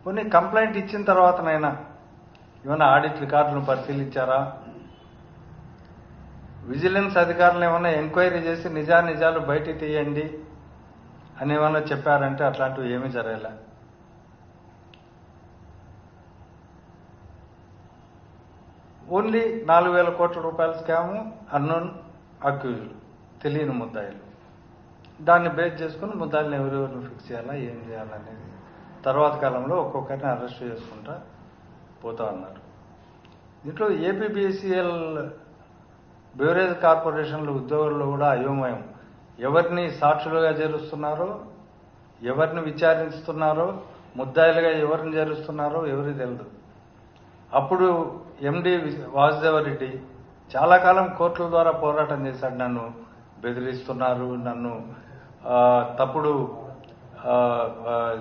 కొన్ని కంప్లైంట్ ఇచ్చిన తర్వాతనైనా ఏమైనా ఆడిట్ రికార్డులను పరిశీలించారా, విజిలెన్స్ అధికారులు ఏమైనా ఎంక్వైరీ చేసి నిజాలు బయటికి తీయండి అని ఏమైనా చెప్పారంటే అట్లాంటివి ఏమీ జరగలే. ఓన్లీ 4,000 కోట్ల రూపాయల స్కాము, అన్నోన్ అక్యూజ్డ్, తెలియని ముద్దాయిలు. దాన్ని బేస్ చేసుకుని ముద్దాయిలను ఎవరెవరిని ఫిక్స్ చేయాలా, ఏం చేయాలనేది తర్వాత కాలంలో ఒక్కొక్కరిని అరెస్ట్ చేసుకుంటా పోతా ఉన్నారు. దీంట్లో ఏపీబీసీఎల్ బెవరేజ్ కార్పొరేషన్ల ఉద్యోగుల్లో కూడా అయోమయం. ఎవరిని సాక్షులుగా చేరుస్తున్నారో, ఎవరిని విచారిస్తున్నారో, ముద్దాయిలుగా ఎవరిని చేరుస్తున్నారో ఎవరికి తెలియదు. అప్పుడు ఎండి వాసుదేవరెడ్డి చాలా కాలం కోర్టుల ద్వారా పోరాటం చేశాడు. నన్ను బెదిరిస్తున్నారు, నన్ను తప్పుడు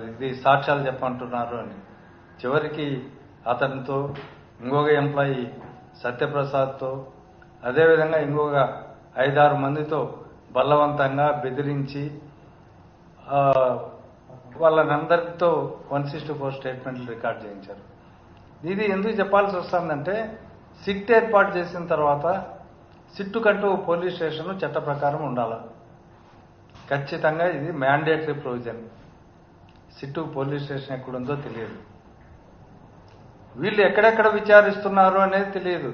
ఇది సాక్ష్యాలు చెప్పంటున్నారు అని. చివరికి అతనితో ఇంకొక ఎంప్లాయీ సత్యప్రసాద్తో అదేవిధంగా ఇంకొక 5-6 మందితో బలవంతంగా బెదిరించి వాళ్ళనందరితో 164 స్టేట్మెంట్లు రికార్డ్ చేయించారు. ఇది ఎందుకు చెప్పాల్సి వస్తుందంటే, సిట్ ఏర్పాటు చేసిన తర్వాత సిట్టుకంటూ పోలీస్ స్టేషన్ చట్ట ప్రకారం ఉండాలి. ఖచ్చితంగా ఇది mandatory provision. Sit police station ఎక్కడుందో తెలియదు, వీళ్ళు ఎక్కడెక్కడ విచారిస్తున్నారు అనేది తెలియదు.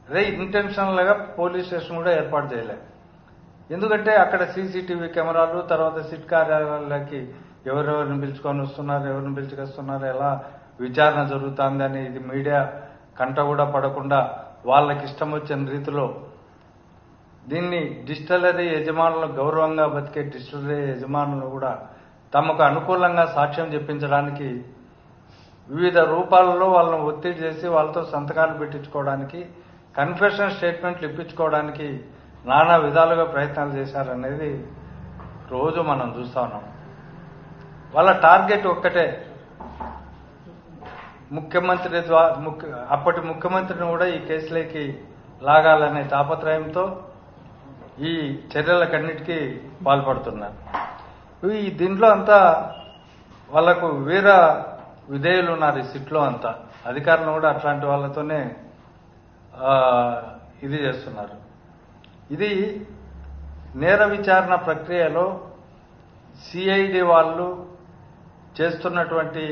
అదే ఇంటెన్షనల్గా పోలీస్ స్టేషన్ కూడా ఏర్పాటు చేయలే. ఎందుకంటే అక్కడ సీసీటీవీ కెమెరాలు, తర్వాత సిట్ కార్యాలయాలకి ఎవరెవరిని పిలుచుకొని వస్తున్నారు, ఎవరిని పిలుచుకొస్తున్నారు, ఎలా విచారణ జరుగుతుందని ఇది మీడియా కంట కూడా పడకుండా వాళ్ళకి ఇష్టం వచ్చిన రీతిలో దీన్ని డిస్టిలరీ యజమానులు, గౌరవంగా బతికే డిస్టిలరీ యజమానులు కూడా తమకు అనుకూలంగా సాక్ష్యం చెప్పించడానికి వివిధ రూపాలలో వాళ్ళని ఒత్తిడి చేసి వాళ్ళతో సంతకాలు పెట్టించుకోవడానికి, కన్ఫెషన్ స్టేట్మెంట్లు ఇప్పించుకోవడానికి నానా విధాలుగా ప్రయత్నాలు చేశారనేది రోజు మనం చూస్తా ఉన్నాం. వాళ్ళ టార్గెట్ ఒక్కటే, ముఖ్యమంత్రి అప్పటి ముఖ్యమంత్రిని కూడా ఈ కేసులోకి లాగాలనే తాపత్రయంతో ఈ చర్యలకన్నిటికీ పాల్పడుతున్నారు. దీంట్లో అంతా వాళ్లకు వీర విధేయులు ఉన్నారు. ఈ సిట్లో అంతా అధికారులు కూడా అట్లాంటి వాళ్ళతోనే ఇది చేస్తున్నారు. ఇది నేర విచారణ ప్రక్రియలో సిఐడి వాళ్ళు చేస్తున్నటువంటి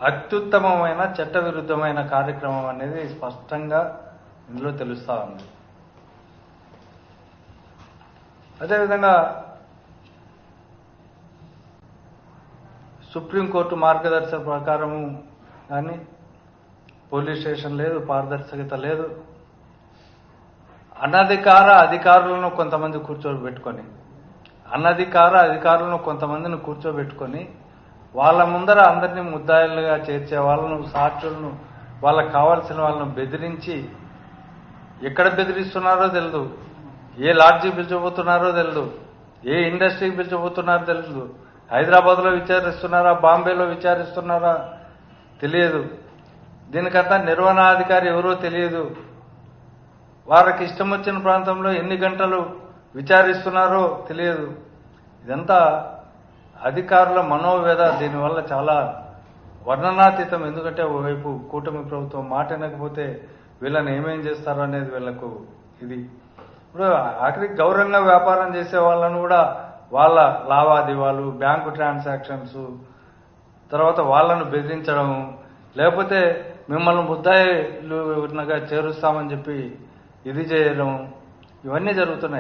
అత్యుత్తమమైన చట్టవిరుద్ధమైన కార్యక్రమం అనేది స్పష్టంగా ఇందులో తెలుస్తా ఉంది. అదేవిధంగా సుప్రీంకోర్టు మార్గదర్శక ప్రకారము కానీ పోలీస్ స్టేషన్ లేదు, పారదర్శకత లేదు. అనధికార అధికారులను కొంతమంది కూర్చోబెట్టుకొని వాళ్ళ ముందర అందరినీ ముద్దాయిలుగా చేర్చే వాళ్ళను, సాక్షులను, వాళ్ళకు కావాల్సిన వాళ్ళను బెదిరించి, ఎక్కడ బెదిరిస్తున్నారో తెలియదు, ఏ లాడ్జికి పిలిచిపోతున్నారో తెలియదు, ఏ ఇండస్ట్రీకి పిలిచిపోతున్నారో తెలియదు, హైదరాబాద్లో విచారిస్తున్నారా, బాంబేలో విచారిస్తున్నారా తెలియదు, దీనికంతా నిర్వహణాధికారి ఎవరో తెలియదు, వారికి ఇష్టం వచ్చిన ప్రాంతంలో ఎన్ని గంటలు విచారిస్తున్నారో తెలియదు. ఇదంతా అధికారుల మనోవేద. దీనివల్ల చాలా వర్ణనాతీతం. ఎందుకంటే ఓవైపు కూటమి ప్రభుత్వం మాట వినకపోతే వీళ్ళని ఏమేం చేస్తారో అనేది వీళ్లకు ఇది. ఇప్పుడు ఆఖరికి గౌరవంగా వ్యాపారం చేసే వాళ్ళను కూడా వాళ్ళ లావాదేవీలు, బ్యాంకు ట్రాన్సాక్షన్స్, తర్వాత వాళ్ళను బెదిరించడం, లేకపోతే మిమ్మల్ని ముద్దాయిలుగా చేరుస్తామని చెప్పి ఇది చేయడం, ఇవన్నీ జరుగుతున్నాయి.